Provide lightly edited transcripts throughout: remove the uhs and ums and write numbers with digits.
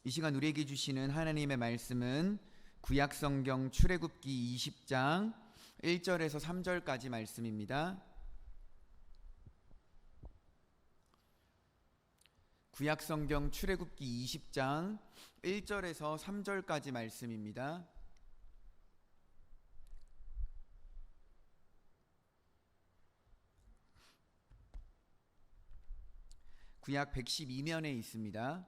이 시간 우리에게 주시는 하나님의 말씀은 구약성경 출애굽기 20장 1절에서 3절까지 말씀입니다. 구약성경 출애굽기 20장 1절에서 3절까지 말씀입니다. 구약 112면에 있습니다.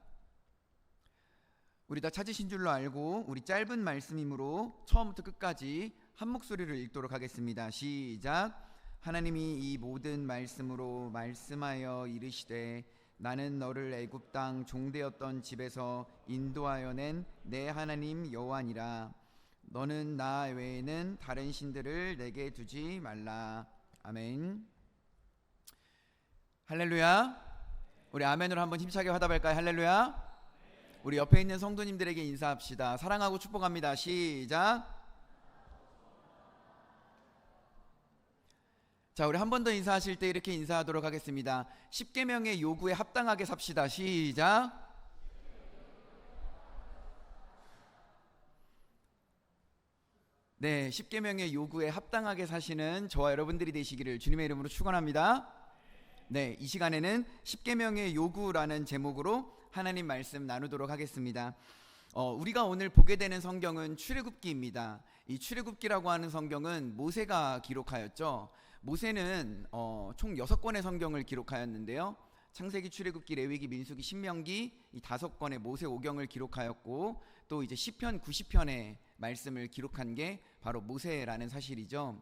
우리 다 찾으신 줄로 알고 우리 짧은 말씀이므로 처음부터 끝까지 한 목소리를 읽도록 하겠습니다. 시작. 하나님이 이 모든 말씀으로 말씀하여 이르시되 나는 너를 애굽 땅 종되었던 집에서 인도하여 낸 내 하나님 여호와니라. 너는 나 외에는 다른 신들을 내게 두지 말라. 아멘. 할렐루야. 우리 아멘으로 한번 힘차게 화답할까요? 할렐루야. 우리 옆에 있는 성도님들에게 인사합시다. 사랑하고 축복합니다. 시작. 자, 우리 한 번 더 인사하실 때 이렇게 인사하도록 하겠습니다. 10계명의 요구에 합당하게 삽시다. 시작. 네, 10계명의 요구에 합당하게 사시는 저와 여러분들이 되시기를 주님의 이름으로 축원합니다. 네, 이 시간에는 10계명의 요구라는 제목으로 하나님 말씀 나누도록 하겠습니다. 우리가 오늘 보게 되는 성경은 출애굽기입니다. 이 출애굽기라고 하는 성경은 모세가 기록하였죠. 모세는 총 6권의 성경을 기록하였는데요. 창세기, 출애굽기, 레위기, 민수기, 신명기 이 5권의 모세오경을 기록하였고 또 이제 시편 90편의 말씀을 기록한 게 바로 모세라는 사실이죠.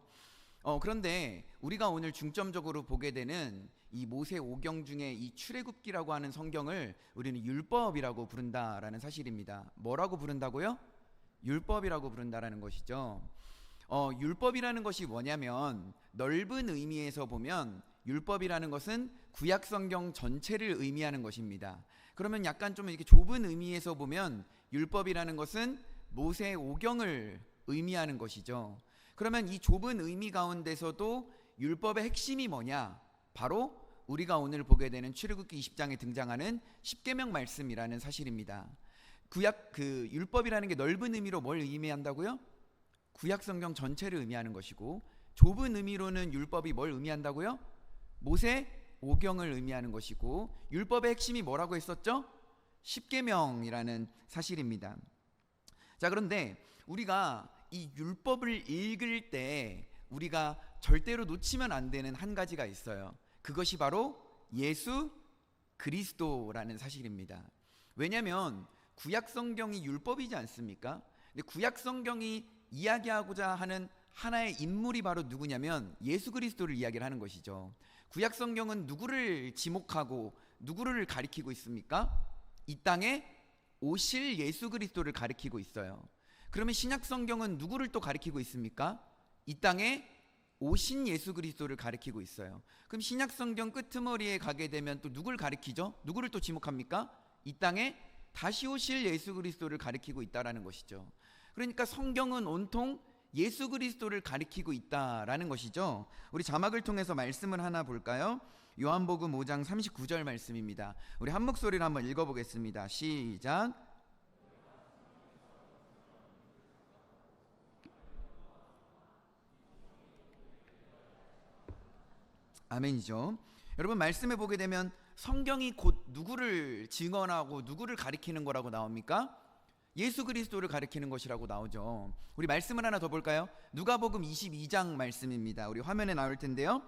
그런데 우리가 오늘 중점적으로 보게 되는 이 모세오경 중에 이 출애굽기라고 하는 성경을 우리는 율법이라고 부른다라는 사실입니다. 뭐라고 부른다고요? 율법이라고 부른다라는 것이죠. 율법이라는 것이 뭐냐면 넓은 의미에서 보면 율법이라는 것은 구약 성경 전체를 의미하는 것입니다. 그러면 약간 좀 이렇게 좁은 의미에서 보면 율법이라는 것은 모세오경을 의미하는 것이죠. 그러면 이 좁은 의미 가운데서도 율법의 핵심이 뭐냐? 바로 우리가 오늘 보게 되는 출애굽기 20장에 등장하는 10계명 말씀이라는 사실입니다. 율법이라는 게 넓은 의미로 뭘 의미한다고요? 구약 성경 전체를 의미하는 것이고, 좁은 의미로는 율법이 뭘 의미한다고요? 모세오경을 의미하는 것이고, 율법의 핵심이 뭐라고 했었죠? 10계명이라는 사실입니다. 자, 그런데 우리가 이 율법을 읽을 때 우리가 절대로 놓치면 안 되는 한 가지가 있어요. 그것이 바로 예수 그리스도라는 사실입니다. 왜냐하면 구약 성경이 율법이지 않습니까? 근데 구약 성경이 이야기하고자 하는 하나의 인물이 바로 누구냐면 예수 그리스도를 이야기를 하는 것이죠. 구약 성경은 누구를 지목하고 누구를 가리키고 있습니까? 이 땅에 오실 예수 그리스도를 가리키고 있어요. 그러면 신약 성경은 누구를 또 가리키고 있습니까? 이 땅에 오신 예수 그리스도를 가리키고 있어요. 그럼 신약 성경 끄트머리에 가게 되면 또 누굴 가리키죠? 누구를 또 지목합니까? 이 땅에 다시 오실 예수 그리스도를 가리키고 있다라는 것이죠. 그러니까 성경은 온통 예수 그리스도를 가리키고 있다라는 것이죠. 우리 자막을 통해서 말씀을 하나 볼까요? 요한복음 5장 39절 말씀입니다. 우리 한 목소리로 한번 읽어보겠습니다. 시작. 아멘이죠. 여러분, 말씀해 보게 되면 성경이 곧 누구를 증언하고 누구를 가리키는 거라고 나옵니까? 예수 그리스도를 가리키는 것이라고 나오죠. 우리 말씀을 하나 더 볼까요? 누가복음 22장 말씀입니다. 우리 화면에 나올 텐데요.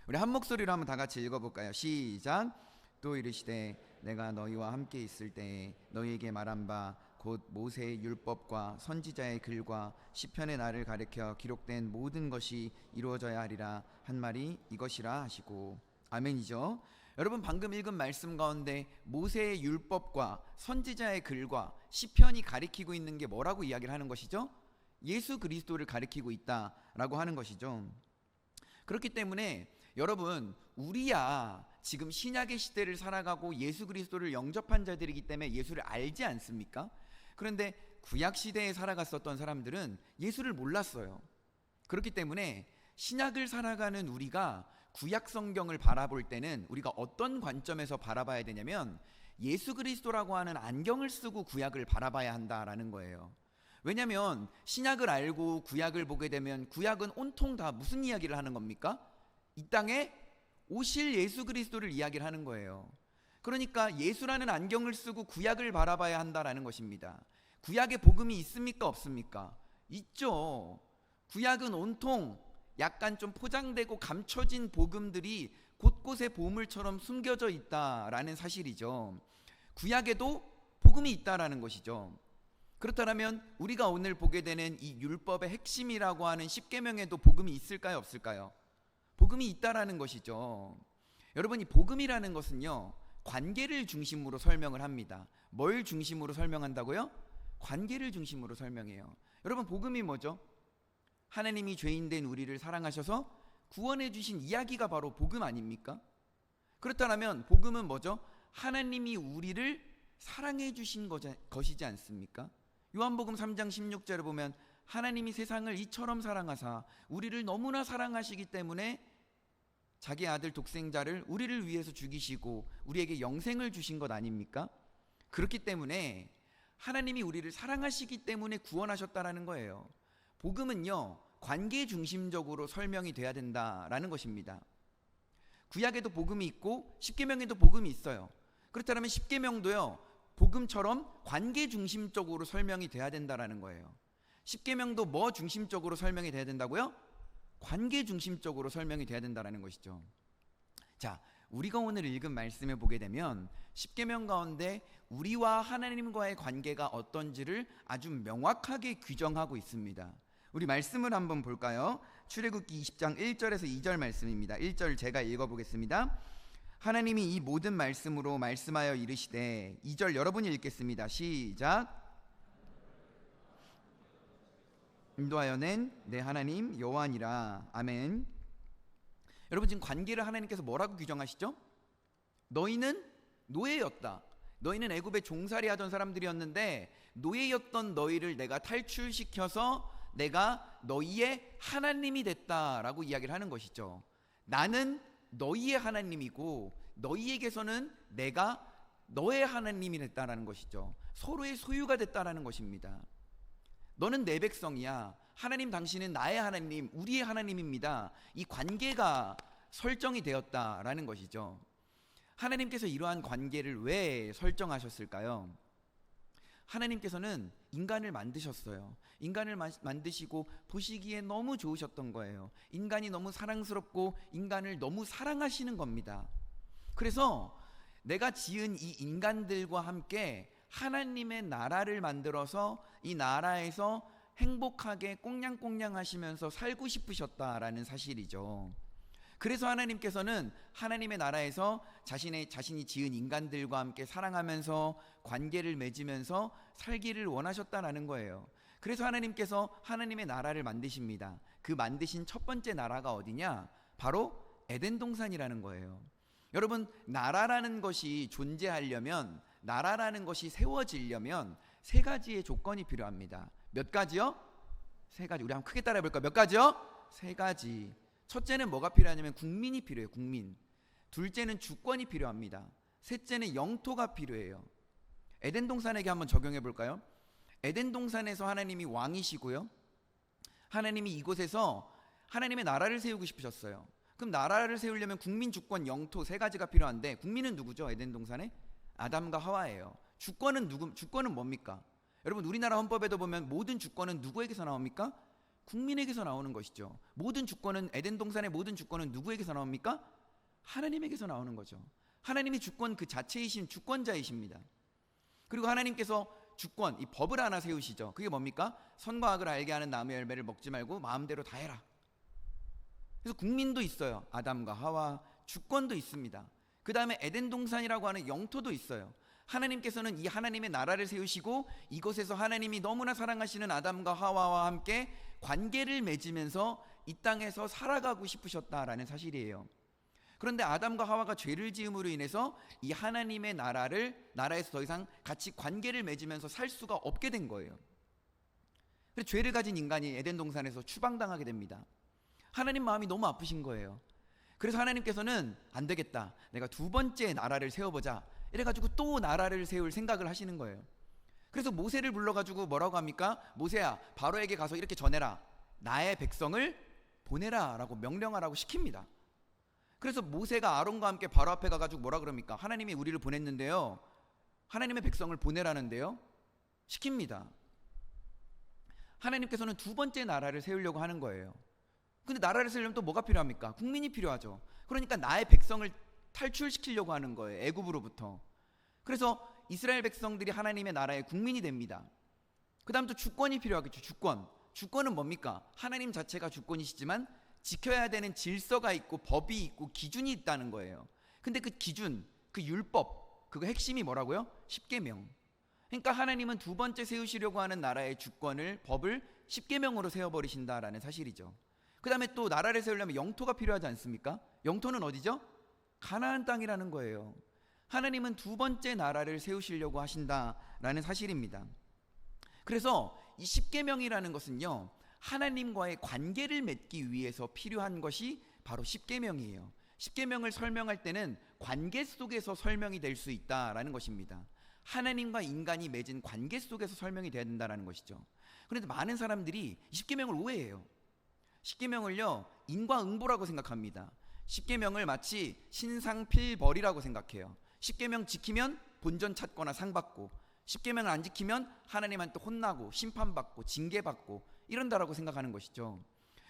우리 한 목소리로 한번 다 같이 읽어볼까요? 시작. 또 이르시되 내가 너희와 함께 있을 때에 너희에게 말한 바 곧 모세의 율법과 선지자의 글과 시편의 나를 가리켜 기록된 모든 것이 이루어져야 하리라 한 말이 이것이라 하시고. 아멘이죠. 여러분, 방금 읽은 말씀 가운데 모세의 율법과 선지자의 글과 시편이 가리키고 있는 게 뭐라고 이야기를 하는 것이죠? 예수 그리스도를 가리키고 있다라고 하는 것이죠. 그렇기 때문에 여러분, 우리야 지금 신약의 시대를 살아가고 예수 그리스도를 영접한 자들이기 때문에 예수를 알지 않습니까? 그런데 구약 시대에 살아갔었던 사람들은 예수를 몰랐어요. 그렇기 때문에 신약을 살아가는 우리가 구약 성경을 바라볼 때는 우리가 어떤 관점에서 바라봐야 되냐면 예수 그리스도라고 하는 안경을 쓰고 구약을 바라봐야 한다라는 거예요. 왜냐하면 신약을 알고 구약을 보게 되면 구약은 온통 다 무슨 이야기를 하는 겁니까? 이 땅에 오실 예수 그리스도를 이야기를 하는 거예요. 그러니까 예수라는 안경을 쓰고 구약을 바라봐야 한다라는 것입니다. 구약에 복음이 있습니까? 없습니까? 있죠. 구약은 온통 약간 좀 포장되고 감춰진 복음들이 곳곳에 보물처럼 숨겨져 있다라는 사실이죠. 구약에도 복음이 있다라는 것이죠. 그렇다면 우리가 오늘 보게 되는 이 율법의 핵심이라고 하는 십계명에도 복음이 있을까요? 없을까요? 복음이 있다라는 것이죠. 여러분, 이 복음이라는 것은요, 관계를 중심으로 설명을 합니다. 뭘 중심으로 설명한다고요? 관계를 중심으로 설명해요. 여러분, 복음이 뭐죠? 하나님이 죄인된 우리를 사랑하셔서 구원해 주신 이야기가 바로 복음 아닙니까? 그렇다면 복음은 뭐죠? 하나님이 우리를 사랑해 주신 것이지 않습니까? 요한복음 3장 16절을 보면 하나님이 세상을 이처럼 사랑하사 우리를 너무나 사랑하시기 때문에 자기 아들 독생자를 우리를 위해서 죽이시고 우리에게 영생을 주신 것 아닙니까? 그렇기 때문에 하나님이 우리를 사랑하시기 때문에 구원하셨다라는 거예요. 복음은요, 관계 중심적으로 설명이 돼야 된다라는 것입니다. 구약에도 복음이 있고 십계명에도 복음이 있어요. 그렇다면 십계명도요, 복음처럼 관계 중심적으로 설명이 돼야 된다라는 거예요. 십계명도 뭐 중심적으로 설명이 돼야 된다고요? 관계 중심적으로 설명이 돼야 된다라는 것이죠. 자, 우리가 오늘 읽은 말씀을 보게 되면 십계명 가운데 우리와 하나님과의 관계가 어떤지를 아주 명확하게 규정하고 있습니다. 우리 말씀을 한번 볼까요? 출애굽기 20장 1절에서 2절 말씀입니다. 1절 제가 읽어보겠습니다. 하나님이 이 모든 말씀으로 말씀하여 이르시되, 2절 여러분이 읽겠습니다. 시작. 인도하여 낸 내 하나님 여호와니라. 아멘. 여러분, 지금 관계를 하나님께서 뭐라고 규정하시죠? 너희는 노예였다. 너희는 애굽에 종살이 하던 사람들이었는데 노예였던 너희를 내가 탈출시켜서 내가 너희의 하나님이 됐다라고 이야기를 하는 것이죠. 나는 너희의 하나님이고 너희에게서는 내가 너의 하나님이 됐다라는 것이죠. 서로의 소유가 됐다라는 것입니다. 너는 내 백성이야. 하나님 당신은 나의 하나님, 우리의 하나님입니다. 이 관계가 설정이 되었다라는 것이죠. 하나님께서 이러한 관계를 왜 설정하셨을까요? 하나님께서는 인간을 만드셨어요. 인간을 만드시고 보시기에 너무 좋으셨던 거예요. 인간이 너무 사랑스럽고 인간을 너무 사랑하시는 겁니다. 그래서 내가 지은 이 인간들과 함께 하나님의 나라를 만들어서 이 나라에서 행복하게 꽁냥꽁냥 하시면서 살고 싶으셨다라는 사실이죠. 그래서 하나님께서는 하나님의 나라에서 자신이 지은 인간들과 함께 사랑하면서 관계를 맺으면서 살기를 원하셨다라는 거예요. 그래서 하나님께서 하나님의 나라를 만드십니다. 그 만드신 첫 번째 나라가 어디냐? 바로 에덴 동산이라는 거예요. 여러분, 나라라는 것이 존재하려면, 나라라는 것이 세워지려면 세 가지의 조건이 필요합니다. 몇 가지요? 세 가지. 우리 한번 크게 따라해 볼까요? 몇 가지요? 세 가지. 첫째는 뭐가 필요하냐면 국민이 필요해요. 국민. 둘째는 주권이 필요합니다. 셋째는 영토가 필요해요. 에덴 동산에게 한번 적용해 볼까요? 에덴 동산에서 하나님이 왕이시고요, 하나님이 이곳에서 하나님의 나라를 세우고 싶으셨어요. 그럼 나라를 세우려면 국민, 주권, 영토 세 가지가 필요한데, 국민은 누구죠? 에덴 동산에 아담과 하와예요. 주권은 뭡니까? 여러분, 우리나라 헌법에도 보면 모든 주권은 누구에게서 나옵니까? 국민에게서 나오는 것이죠. 모든 주권은, 에덴 동산의 모든 주권은 누구에게서 나옵니까? 하나님에게서 나오는 거죠. 하나님이 주권 그 자체이신 주권자이십니다. 그리고 하나님께서 주권, 이 법을 하나 세우시죠. 그게 뭡니까? 선과 악을 알게 하는 나무의 열매를 먹지 말고 마음대로 다 해라. 그래서 국민도 있어요. 아담과 하와. 주권도 있습니다. 그 다음에 에덴 동산이라고 하는 영토도 있어요. 하나님께서는 이 하나님의 나라를 세우시고 이곳에서 하나님이 너무나 사랑하시는 아담과 하와와 함께 관계를 맺으면서 이 땅에서 살아가고 싶으셨다라는 사실이에요. 그런데 아담과 하와가 죄를 지음으로 인해서 이 하나님의 나라에서 더 이상 같이 관계를 맺으면서 살 수가 없게 된 거예요. 그래서 죄를 가진 인간이 에덴 동산에서 추방당하게 됩니다. 하나님 마음이 너무 아프신 거예요. 그래서 하나님께서는 안 되겠다, 내가 두 번째 나라를 세워보자, 이래가지고 또 나라를 세울 생각을 하시는 거예요. 그래서 모세를 불러가지고 뭐라고 합니까? 모세야, 바로에게 가서 이렇게 전해라. 나의 백성을 보내라 라고 명령하라고 시킵니다. 그래서 모세가 아론과 함께 바로 앞에 가가지고 뭐라 그럽니까? 하나님이 우리를 보냈는데요, 하나님의 백성을 보내라는데요, 시킵니다. 하나님께서는 두 번째 나라를 세우려고 하는 거예요. 근데 나라를 세우려면 또 뭐가 필요합니까? 국민이 필요하죠. 그러니까 나의 백성을 탈출시키려고 하는 거예요, 애굽으로부터. 그래서 이스라엘 백성들이 하나님의 나라의 국민이 됩니다. 그 다음 또 주권이 필요하겠죠. 주권은 뭡니까? 하나님 자체가 주권이시지만 지켜야 되는 질서가 있고 법이 있고 기준이 있다는 거예요. 근데 그 기준, 그 율법, 그거 핵심이 뭐라고요? 십계명. 그러니까 하나님은 두 번째 세우시려고 하는 나라의 주권을, 법을 십계명으로 세워버리신다라는 사실이죠. 그 다음에 또 나라를 세우려면 영토가 필요하지 않습니까? 영토는 어디죠? 가나안 땅이라는 거예요. 하나님은 두 번째 나라를 세우시려고 하신다라는 사실입니다. 그래서 이 십계명이라는 것은요, 하나님과의 관계를 맺기 위해서 필요한 것이 바로 십계명이에요. 십계명을 설명할 때는 관계 속에서 설명이 될 수 있다라는 것입니다. 하나님과 인간이 맺은 관계 속에서 설명이 돼야 된다는 것이죠. 그런데 많은 사람들이 십계명을 오해해요. 십계명을요, 인과응보라고 생각합니다. 십계명을 마치 신상필벌이라고 생각해요. 십계명 지키면 본전 찾거나 상 받고, 십계명을 안 지키면 하나님한테 혼나고 심판받고 징계받고 이런다라고 생각하는 것이죠.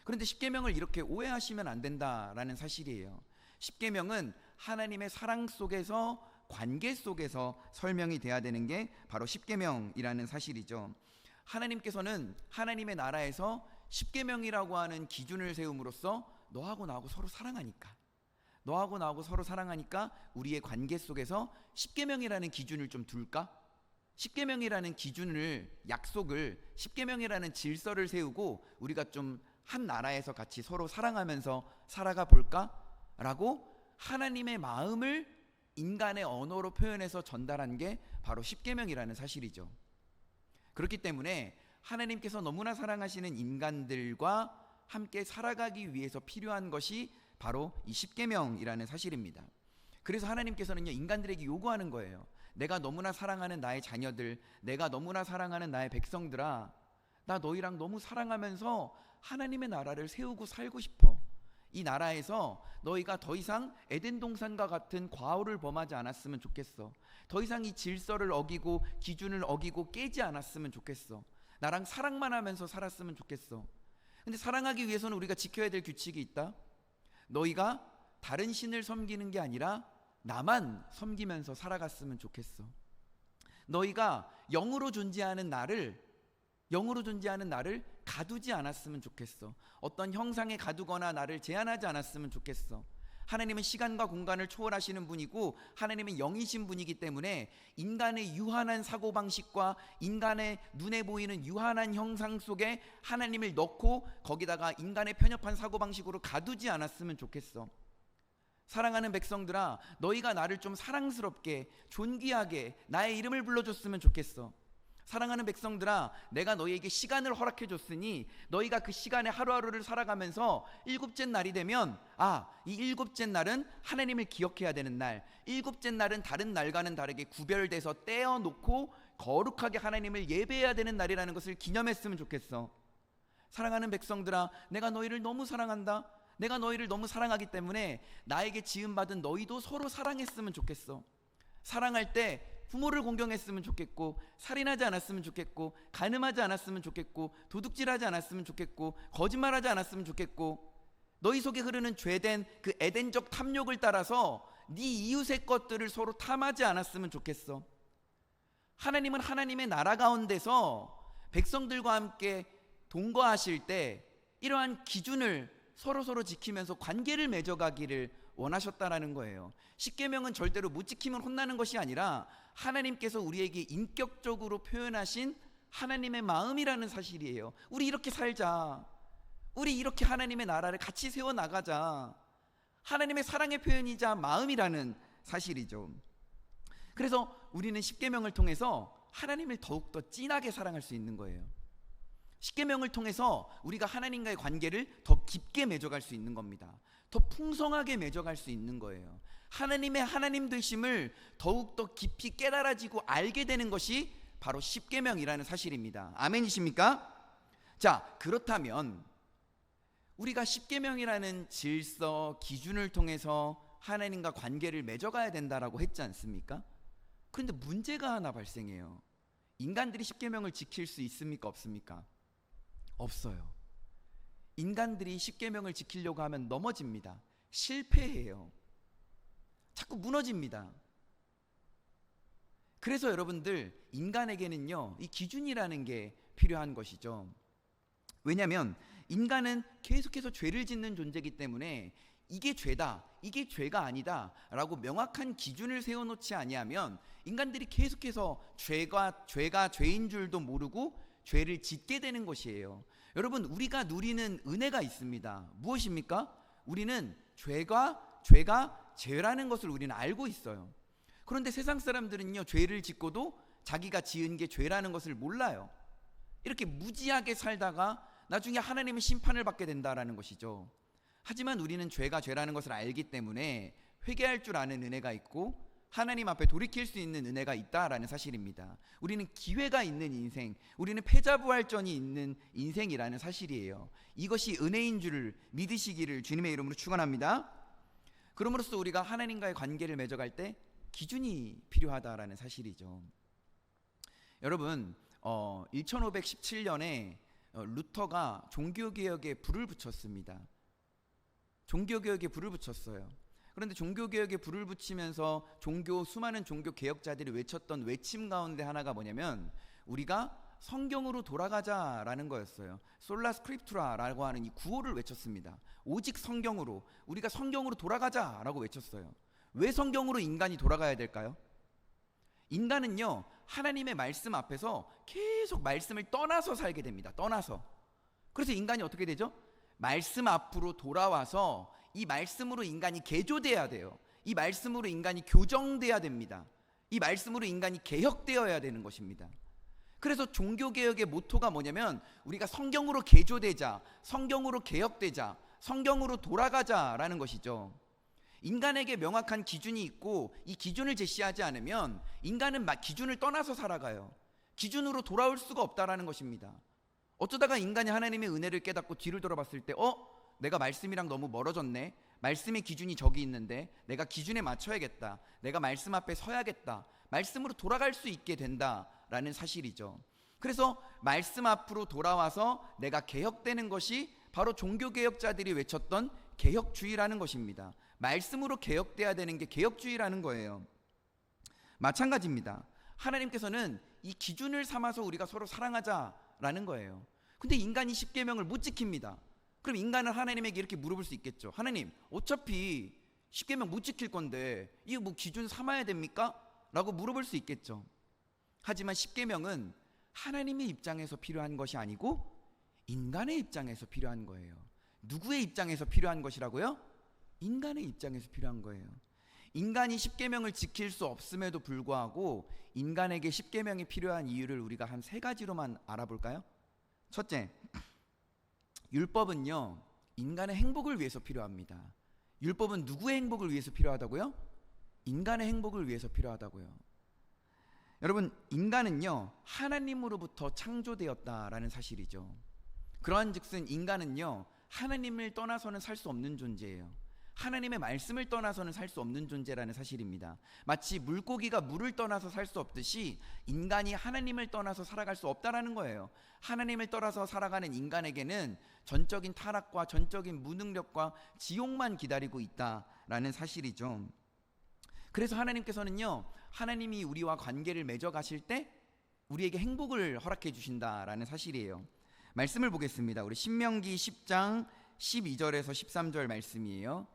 그런데 십계명을 이렇게 오해하시면 안 된다라는 사실이에요. 십계명은 하나님의 사랑 속에서, 관계 속에서 설명이 돼야 되는 게 바로 십계명이라는 사실이죠. 하나님께서는 하나님의 나라에서 십계명이라고 하는 기준을 세움으로써 너하고 나하고 서로 사랑하니까, 너하고 나하고 서로 사랑하니까 우리의 관계 속에서 십계명이라는 기준을 좀 둘까? 십계명이라는 기준을, 약속을, 십계명이라는 질서를 세우고 우리가 좀 한 나라에서 같이 서로 사랑하면서 살아가 볼까? 라고 하나님의 마음을 인간의 언어로 표현해서 전달한 게 바로 십계명이라는 사실이죠. 그렇기 때문에 하나님께서 너무나 사랑하시는 인간들과 함께 살아가기 위해서 필요한 것이 바로 이 십계명이라는 사실입니다. 그래서 하나님께서는요, 인간들에게 요구하는 거예요. 내가 너무나 사랑하는 나의 자녀들, 내가 너무나 사랑하는 나의 백성들아, 나 너희랑 너무 사랑하면서 하나님의 나라를 세우고 살고 싶어. 이 나라에서 너희가 더 이상 에덴 동산과 같은 과오를 범하지 않았으면 좋겠어. 더 이상 이 질서를 어기고 기준을 어기고 깨지 않았으면 좋겠어. 나랑 사랑만 하면서 살았으면 좋겠어. 근데 사랑하기 위해서는 우리가 지켜야 될 규칙이 있다. 너희가 다른 신을 섬기는 게 아니라 나만 섬기면서 살아갔으면 좋겠어. 너희가 영으로 존재하는 나를 가두지 않았으면 좋겠어. 어떤 형상에 가두거나 나를 제한하지 않았으면 좋겠어. 하나님은 시간과 공간을 초월하시는 분이고 하나님은 영이신 분이기 때문에 인간의 유한한 사고방식과 인간의 눈에 보이는 유한한 형상 속에 하나님을 넣고 거기다가 인간의 편협한 사고방식으로 가두지 않았으면 좋겠어. 사랑하는 백성들아, 너희가 나를 좀 사랑스럽게, 존귀하게 나의 이름을 불러줬으면 좋겠어. 사랑하는 백성들아, 내가 너희에게 시간을 허락해 줬으니 너희가 그 시간에 하루하루를 살아가면서 일곱째 날이 되면, 이 일곱째 날은 하나님을 기억해야 되는 날, 일곱째 날은 다른 날과는 다르게 구별돼서 떼어놓고 거룩하게 하나님을 예배해야 되는 날이라는 것을 기념했으면 좋겠어. 사랑하는 백성들아, 내가 너희를 너무 사랑한다. 내가 너희를 너무 사랑하기 때문에 나에게 지음받은 너희도 서로 사랑했으면 좋겠어. 사랑할 때 부모를 공경했으면 좋겠고, 살인하지 않았으면 좋겠고, 간음하지 않았으면 좋겠고, 도둑질하지 않았으면 좋겠고, 거짓말하지 않았으면 좋겠고, 너희 속에 흐르는 죄된 그 에덴적 탐욕을 따라서 네 이웃의 것들을 서로 탐하지 않았으면 좋겠어. 하나님은 하나님의 나라 가운데서 백성들과 함께 동거하실 때 이러한 기준을 서로 지키면서 관계를 맺어가기를 원하셨다라는 거예요. 십계명은 절대로 못 지키면 혼나는 것이 아니라 하나님께서 우리에게 인격적으로 표현하신 하나님의 마음이라는 사실이에요. 우리 이렇게 살자. 우리 이렇게 하나님의 나라를 같이 세워나가자. 하나님의 사랑의 표현이자 마음이라는 사실이죠. 그래서 우리는 십계명을 통해서 하나님을 더욱더 진하게 사랑할 수 있는 거예요. 십계명을 통해서 우리가 하나님과의 관계를 더 깊게 맺어갈 수 있는 겁니다. 더 풍성하게 맺어갈 수 있는 거예요. 하나님의 하나님 되심을 더욱더 깊이 깨달아지고 알게 되는 것이 바로 십계명이라는 사실입니다. 아멘이십니까? 자, 그렇다면 우리가 십계명이라는 질서, 기준을 통해서 하나님과 관계를 맺어가야 된다라고 했지 않습니까? 그런데 문제가 하나 발생해요. 인간들이 십계명을 지킬 수 있습니까? 없습니까? 없어요. 인간들이 십계명을 지키려고 하면 넘어집니다. 실패해요. 자꾸 무너집니다. 그래서 여러분들, 인간에게는요, 이 기준이라는 게 필요한 것이죠. 왜냐하면 인간은 계속해서 죄를 짓는 존재이기 때문에 이게 죄다, 이게 죄가 아니다 라고 명확한 기준을 세워놓지 아니하면 인간들이 계속해서 죄가 죄인 줄도 모르고 죄를 짓게 되는 것이에요. 여러분, 우리가 누리는 은혜가 있습니다. 무엇입니까? 우리는 죄가 죄라는 것을 우리는 알고 있어요. 그런데 세상 사람들은요, 죄를 짓고도 자기가 지은 게 죄라는 것을 몰라요. 이렇게 무지하게 살다가 나중에 하나님의 심판을 받게 된다라는 것이죠. 하지만 우리는 죄가 죄라는 것을 알기 때문에 회개할 줄 아는 은혜가 있고 하나님 앞에 돌이킬 수 있는 은혜가 있다라는 사실입니다. 우리는 기회가 있는 인생, 우리는 패자부활전이 있는 인생이라는 사실이에요. 이것이 은혜인 줄을 믿으시기를 주님의 이름으로 축원합니다. 그럼으로써 우리가 하나님과의 관계를 맺어갈 때 기준이 필요하다라는 사실이죠. 여러분, 1517년에 루터가 종교개혁에 불을 붙였습니다. 종교개혁에 불을 붙였어요. 그런데 종교개혁에 불을 붙이면서 수많은 종교개혁자들이 외쳤던 외침 가운데 하나가 뭐냐면 우리가 성경으로 돌아가자라는 거였어요. 솔라 스크립투라라고 하는 이 구호를 외쳤습니다. 오직 성경으로, 우리가 성경으로 돌아가자라고 외쳤어요. 왜 성경으로 인간이 돌아가야 될까요? 인간은요, 하나님의 말씀 앞에서 계속 말씀을 떠나서 살게 됩니다. 떠나서. 그래서 인간이 어떻게 되죠? 말씀 앞으로 돌아와서 이 말씀으로 인간이 개조돼야 돼요. 이 말씀으로 인간이 교정돼야 됩니다. 이 말씀으로 인간이 개혁되어야 되는 것입니다. 그래서 종교개혁의 모토가 뭐냐면 우리가 성경으로 개조되자, 성경으로 개혁되자, 성경으로 돌아가자라는 것이죠. 인간에게 명확한 기준이 있고 이 기준을 제시하지 않으면 인간은 기준을 떠나서 살아가요. 기준으로 돌아올 수가 없다라는 것입니다. 어쩌다가 인간이 하나님의 은혜를 깨닫고 뒤를 돌아봤을 때 내가 말씀이랑 너무 멀어졌네. 말씀의 기준이 저기 있는데 내가 기준에 맞춰야겠다. 내가 말씀 앞에 서야겠다. 말씀으로 돌아갈 수 있게 된다라는 사실이죠. 그래서 말씀 앞으로 돌아와서 내가 개혁되는 것이 바로 종교개혁자들이 외쳤던 개혁주의라는 것입니다. 말씀으로 개혁돼야 되는 게 개혁주의라는 거예요. 마찬가지입니다. 하나님께서는 이 기준을 삼아서 우리가 서로 사랑하자라는 거예요. 근데 인간이 십계명을 못 지킵니다. 그럼 인간은 하나님에게 이렇게 물어볼 수 있겠죠. 하나님, 어차피 십계명 못 지킬 건데 이거 뭐 기준 삼아야 됩니까? 라고 물어볼 수 있겠죠. 하지만 십계명은 하나님의 입장에서 필요한 것이 아니고 인간의 입장에서 필요한 거예요. 누구의 입장에서 필요한 것이라고요? 인간의 입장에서 필요한 거예요. 인간이 십계명을 지킬 수 없음에도 불구하고 인간에게 십계명이 필요한 이유를 우리가 한 3가지로만 알아볼까요? 첫째, 율법은요, 인간의 행복을 위해서 필요합니다. 율법은 누구의 행복을 위해서 필요하다고요? 인간의 행복을 위해서 필요하다고요. 여러분, 인간은요, 하나님으로부터 창조되었다라는 사실이죠. 그러한즉슨 인간은요, 하나님을 떠나서는 살 수 없는 존재예요. 하나님의 말씀을 떠나서는 살 수 없는 존재라는 사실입니다. 마치 물고기가 물을 떠나서 살 수 없듯이 인간이 하나님을 떠나서 살아갈 수 없다라는 거예요. 하나님을 떠나서 살아가는 인간에게는 전적인 타락과 전적인 무능력과 지옥만 기다리고 있다라는 사실이죠. 그래서 하나님께서는요, 하나님이 우리와 관계를 맺어 가실 때 우리에게 행복을 허락해 주신다라는 사실이에요. 말씀을 보겠습니다. 우리 신명기 10장 12절에서 13절 말씀이에요.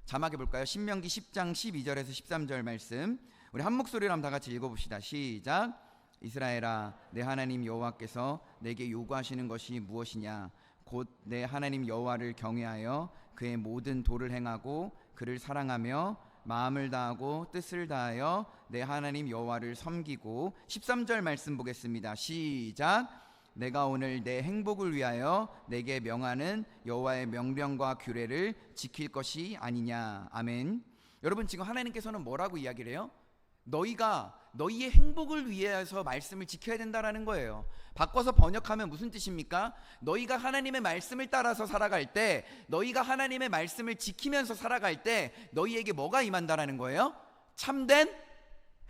자막해 볼까요? 신명기 10장 12절에서 13절 말씀. 우리 한 목소리로 한번 다 같이 읽어봅시다. 시작. 이스라엘아, 내 하나님 여호와께서 내게 요구하시는 것이 무엇이냐? 곧 내 하나님 여호와를 경외하여 그의 모든 도를 행하고 그를 사랑하며 마음을 다하고 뜻을 다하여 내 하나님 여호와를 섬기고. 13절 말씀 보겠습니다. 시작. 내가 오늘 내 행복을 위하여 내게 명하는 여호와의 명령과 규례를 지킬 것이 아니냐. 아멘. 여러분, 지금 하나님께서는 뭐라고 이야기를 해요? 너희가 너희의 행복을 위해서 말씀을 지켜야 된다라는 거예요. 바꿔서 번역하면 무슨 뜻입니까? 너희가 하나님의 말씀을 따라서 살아갈 때, 너희가 하나님의 말씀을 지키면서 살아갈 때 너희에게 뭐가 임한다라는 거예요? 참된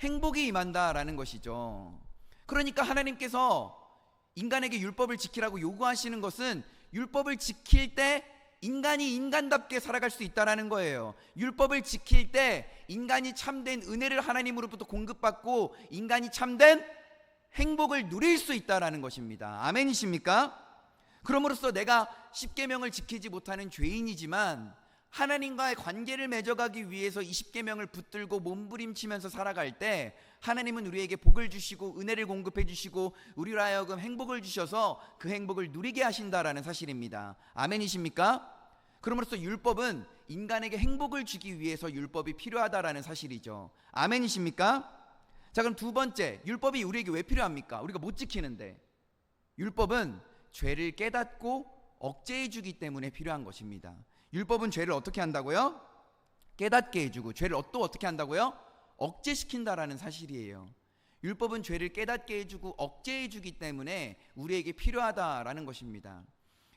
행복이 임한다라는 것이죠. 그러니까 하나님께서 인간에게 율법을 지키라고 요구하시는 것은 율법을 지킬 때 인간이 인간답게 살아갈 수 있다라는 거예요. 율법을 지킬 때 인간이 참된 은혜를 하나님으로부터 공급받고 인간이 참된 행복을 누릴 수 있다라는 것입니다. 아멘이십니까? 그럼으로써 내가 십계명을 지키지 못하는 죄인이지만 하나님과의 관계를 맺어가기 위해서 이 십계명을 붙들고 몸부림치면서 살아갈 때 하나님은 우리에게 복을 주시고 은혜를 공급해 주시고 우리로 하여금 행복을 주셔서 그 행복을 누리게 하신다라는 사실입니다. 아멘이십니까? 그럼으로써 율법은 인간에게 행복을 주기 위해서 율법이 필요하다라는 사실이죠. 아멘이십니까? 자, 그럼 두 번째, 율법이 우리에게 왜 필요합니까? 우리가 못 지키는데. 율법은 죄를 깨닫고 억제해 주기 때문에 필요한 것입니다. 율법은 죄를 어떻게 한다고요? 깨닫게 해주고, 죄를 또 어떻게 한다고요? 억제시킨다라는 사실이에요. 율법은 죄를 깨닫게 해주고 억제해주기 때문에 우리에게 필요하다라는 것입니다.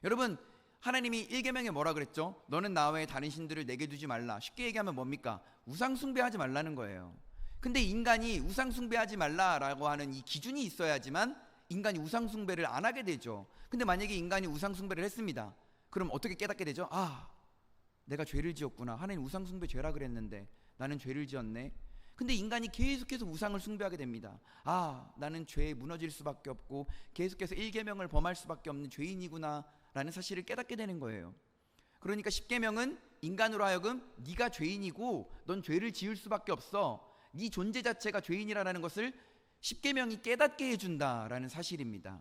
여러분, 하나님이 1계명에 뭐라 그랬죠? 너는 나 외에 다른 신들을 내게 두지 말라. 쉽게 얘기하면 뭡니까? 우상 숭배하지 말라는 거예요. 근데 인간이 우상 숭배하지 말라라고 하는 이 기준이 있어야지만 인간이 우상 숭배를 안 하게 되죠. 근데 만약에 인간이 우상 숭배를 했습니다. 그럼 어떻게 깨닫게 되죠? 아, 내가 죄를 지었구나. 하나님 우상 숭배 죄라 그랬는데 나는 죄를 지었네. 근데 인간이 계속해서 우상을 숭배하게 됩니다. 아, 나는 죄에 무너질 수밖에 없고 계속해서 1계명을 범할 수밖에 없는 죄인이구나 라는 사실을 깨닫게 되는 거예요. 그러니까 10계명은 인간으로 하여금 네가 죄인이고 넌 죄를 지을 수밖에 없어. 네 존재 자체가 죄인이라는 것을 10계명이 깨닫게 해준다라는 사실입니다.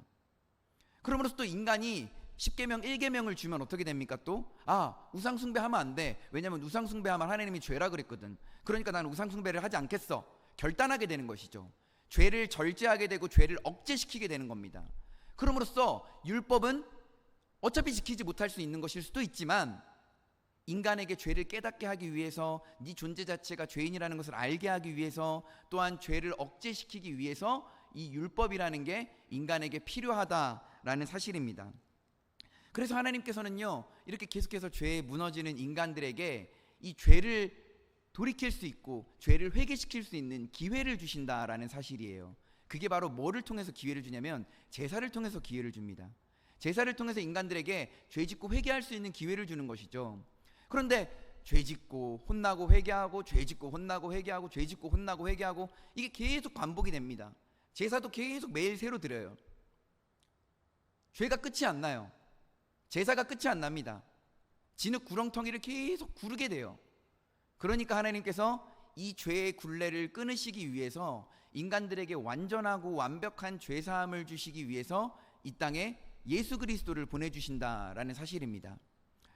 그러므로서 또 인간이 10계명 1계명을 주면 어떻게 됩니까? 또 우상 숭배하면 안 돼. 왜냐면 우상 숭배하면 하나님이 죄라 그랬거든. 그러니까 나는 우상 숭배를 하지 않겠어. 결단하게 되는 것이죠. 죄를 절제하게 되고 죄를 억제시키게 되는 겁니다. 그러므로써 율법은 어차피 지키지 못할 수 있는 것일 수도 있지만 인간에게 죄를 깨닫게 하기 위해서, 네 존재 자체가 죄인이라는 것을 알게 하기 위해서, 또한 죄를 억제시키기 위해서 이 율법이라는 게 인간에게 필요하다라는 사실입니다. 그래서 하나님께서는요, 이렇게 계속해서 죄에 무너지는 인간들에게 이 죄를 돌이킬 수 있고 죄를 회개시킬 수 있는 기회를 주신다라는 사실이에요. 그게 바로 뭐를 통해서 기회를 주냐면 제사를 통해서 기회를 줍니다. 제사를 통해서 인간들에게 죄짓고 회개할 수 있는 기회를 주는 것이죠. 그런데 죄짓고 혼나고 회개하고, 죄짓고 혼나고 회개하고, 죄짓고 혼나고 회개하고, 이게 계속 반복이 됩니다. 제사도 계속 매일 새로 드려요. 죄가 끝이 안 나요. 제사가 끝이 안 납니다. 진흙 구렁텅이를 계속 구르게 돼요. 그러니까 하나님께서 이 죄의 굴레를 끊으시기 위해서 인간들에게 완전하고 완벽한 죄사함을 주시기 위해서 이 땅에 예수 그리스도를 보내주신다라는 사실입니다.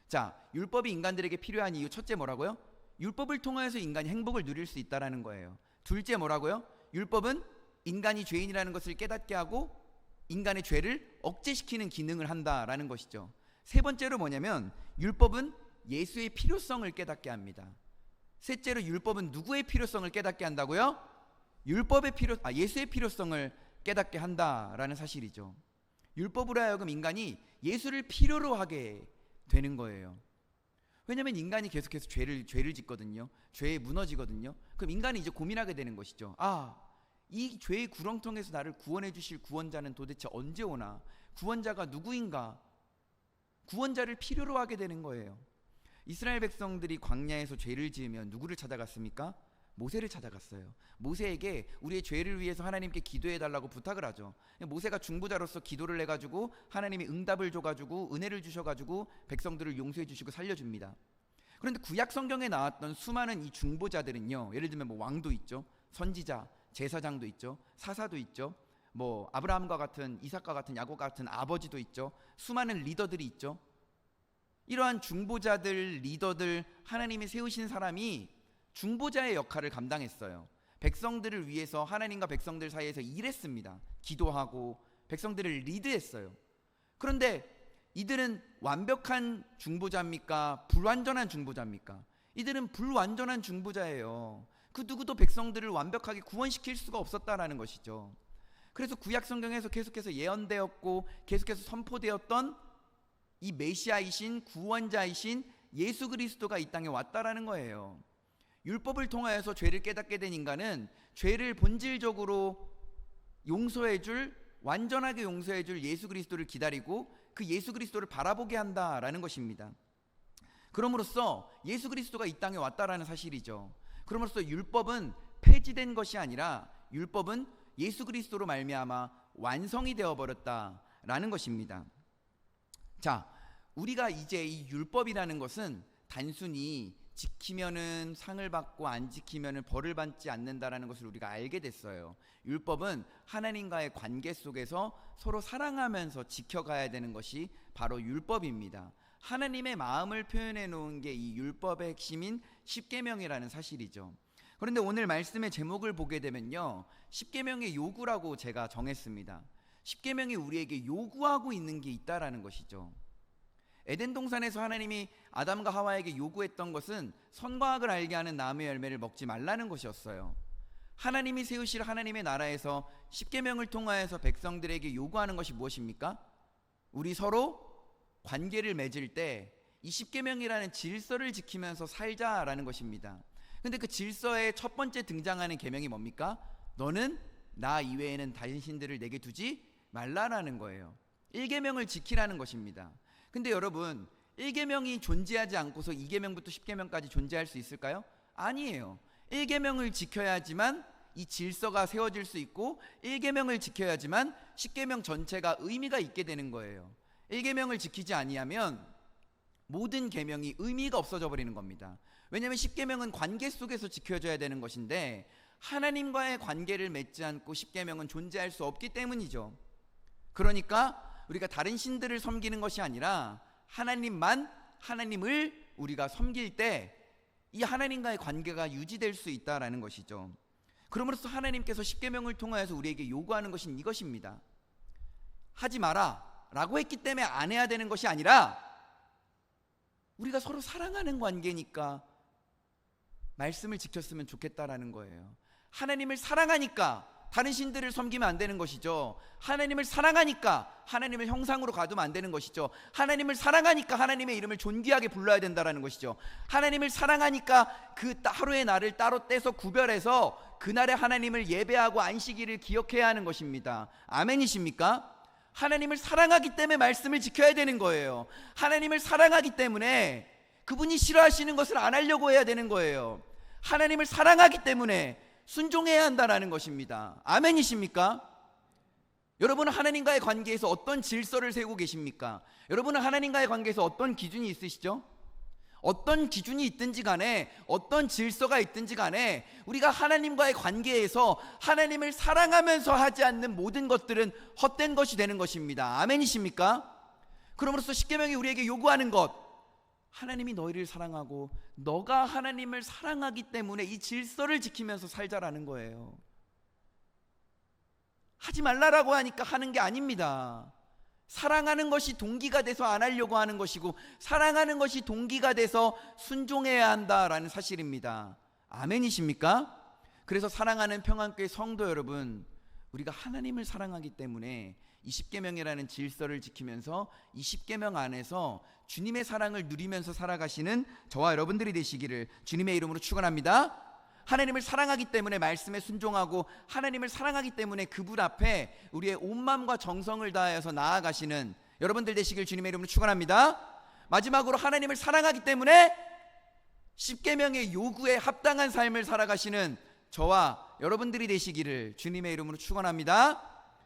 자, 율법이 인간들에게 필요한 이유, 첫째 뭐라고요? 율법을 통해서 인간이 행복을 누릴 수 있다는 거예요. 둘째 뭐라고요? 율법은 인간이 죄인이라는 것을 깨닫게 하고 인간의 죄를 억제시키는 기능을 한다라는 것이죠. 세 번째로 뭐냐면 율법은 예수의 필요성을 깨닫게 합니다. 셋째로 율법은 누구의 필요성을 깨닫게 한다고요? 예수의 필요성을 깨닫게 한다라는 사실이죠. 율법으로 하여금 인간이 예수를 필요로 하게 되는 거예요. 왜냐하면 인간이 계속해서 죄를 짓거든요. 죄에 무너지거든요. 그럼 인간이 이제 고민하게 되는 것이죠. 이 죄의 구렁텅에서 나를 구원해 주실 구원자는 도대체 언제 오나? 구원자가 누구인가? 구원자를 필요로 하게 되는 거예요. 이스라엘 백성들이 광야에서 죄를 지으면 누구를 찾아갔습니까? 모세를 찾아갔어요. 모세에게 우리의 죄를 위해서 하나님께 기도해 달라고 부탁을 하죠. 모세가 중보자로서 기도를 해가지고 하나님이 응답을 줘가지고 은혜를 주셔가지고 백성들을 용서해 주시고 살려줍니다. 그런데 구약 성경에 나왔던 수많은 이 중보자들은요, 예를 들면 뭐 왕도 있죠, 선지자, 제사장도 있죠, 사사도 있죠, 뭐 아브라함과 같은, 이삭과 같은, 야곱 같은 아버지도 있죠, 수많은 리더들이 있죠. 이러한 중보자들, 리더들, 하나님이 세우신 사람이 중보자의 역할을 감당했어요. 백성들을 위해서 하나님과 백성들 사이에서 일했습니다. 기도하고 백성들을 리드했어요. 그런데 이들은 완벽한 중보자입니까? 불완전한 중보자입니까? 이들은 불완전한 중보자예요. 그 누구도 백성들을 완벽하게 구원시킬 수가 없었다라는 것이죠. 그래서 구약 성경에서 계속해서 예언되었고 계속해서 선포되었던 이 메시아이신 구원자이신 예수 그리스도가 이 땅에 왔다라는 거예요. 율법을 통하여서 죄를 깨닫게 된 인간은 죄를 본질적으로 용서해줄, 완전하게 용서해줄 예수 그리스도를 기다리고 그 예수 그리스도를 바라보게 한다라는 것입니다. 그럼으로써 예수 그리스도가 이 땅에 왔다라는 사실이죠. 그럼으로써 율법은 폐지된 것이 아니라 율법은 예수 그리스도로 말미암아 완성이 되어버렸다라는 것입니다. 자, 우리가 이제 이 율법이라는 것은 단순히 지키면은 상을 받고 안 지키면은 벌을 받지 않는다라는 것을 우리가 알게 됐어요. 율법은 하나님과의 관계 속에서 서로 사랑하면서 지켜가야 되는 것이 바로 율법입니다. 하나님의 마음을 표현해 놓은 게 이 율법의 핵심인 십계명이라는 사실이죠. 그런데 오늘 말씀의 제목을 보게 되면요, 십계명의 요구라고 제가 정했습니다. 십계명이 우리에게 요구하고 있는 게 있다라는 것이죠. 에덴 동산에서 하나님이 아담과 하와에게 요구했던 것은 선과 악을 알게 하는 나무의 열매를 먹지 말라는 것이었어요. 하나님이 세우실 하나님의 나라에서 십계명을 통하여서 백성들에게 요구하는 것이 무엇입니까? 우리 서로 관계를 맺을 때 이 십계명이라는 질서를 지키면서 살자라는 것입니다. 근데 그 질서의 첫 번째 등장하는 계명이 뭡니까? 너는 나 이외에는 당신들을 내게 두지 말라라는 거예요. 1계명을 지키라는 것입니다. 근데 여러분, 1계명이 존재하지 않고서 2계명부터 10계명까지 존재할 수 있을까요? 아니에요. 1계명을 지켜야지만 이 질서가 세워질 수 있고 1계명을 지켜야지만 10계명 전체가 의미가 있게 되는 거예요. 1계명을 지키지 아니하면 모든 계명이 의미가 없어져 버리는 겁니다. 왜냐하면 10계명은 관계 속에서 지켜져야 되는 것인데 하나님과의 관계를 맺지 않고 10계명은 존재할 수 없기 때문이죠. 그러니까 우리가 다른 신들을 섬기는 것이 아니라 하나님을 우리가 섬길 때 이 하나님과의 관계가 유지될 수 있다라는 것이죠. 그러므로써 하나님께서 십계명을 통하여서 우리에게 요구하는 것은 이것입니다. 하지 마라 라고 했기 때문에 안 해야 되는 것이 아니라 우리가 서로 사랑하는 관계니까 말씀을 지켰으면 좋겠다라는 거예요. 하나님을 사랑하니까 다른 신들을 섬기면 안 되는 것이죠. 하나님을 사랑하니까 하나님을 형상으로 가두면 안 되는 것이죠. 하나님을 사랑하니까 하나님의 이름을 존귀하게 불러야 된다는 것이죠. 하나님을 사랑하니까 그 하루의 날을 따로 떼서 구별해서 그날에 하나님을 예배하고 안식일을 기억해야 하는 것입니다. 아멘이십니까? 하나님을 사랑하기 때문에 말씀을 지켜야 되는 거예요. 하나님을 사랑하기 때문에 그분이 싫어하시는 것을 안 하려고 해야 되는 거예요. 하나님을 사랑하기 때문에 순종해야 한다는 것입니다. 아멘이십니까? 여러분은 하나님과의 관계에서 어떤 질서를 세우고 계십니까? 여러분은 하나님과의 관계에서 어떤 기준이 있으시죠? 어떤 기준이 있든지 간에 어떤 질서가 있든지 간에 우리가 하나님과의 관계에서 하나님을 사랑하면서 하지 않는 모든 것들은 헛된 것이 되는 것입니다. 아멘이십니까? 그러므로써 십계명이 우리에게 요구하는 것, 하나님이 너희를 사랑하고 너가 하나님을 사랑하기 때문에 이 질서를 지키면서 살자라는 거예요. 하지 말라라고 하니까 하는 게 아닙니다. 사랑하는 것이 동기가 돼서 안 하려고 하는 것이고 사랑하는 것이 동기가 돼서 순종해야 한다라는 사실입니다. 아멘이십니까? 그래서 사랑하는 평안교회 성도 여러분, 우리가 하나님을 사랑하기 때문에 이 십계명이라는 질서를 지키면서 이 십계명 안에서 주님의 사랑을 누리면서 살아가시는 저와 여러분들이 되시기를 주님의 이름으로 축원합니다. 하나님을 사랑하기 때문에 말씀에 순종하고 하나님을 사랑하기 때문에 그분 앞에 우리의 온 마음과 정성을 다하여서 나아가시는 여러분들 되시길 주님의 이름으로 축원합니다. 마지막으로 하나님을 사랑하기 때문에 십계명의 요구에 합당한 삶을 살아가시는 저와 여러분들이 되시기를 주님의 이름으로 축원합니다.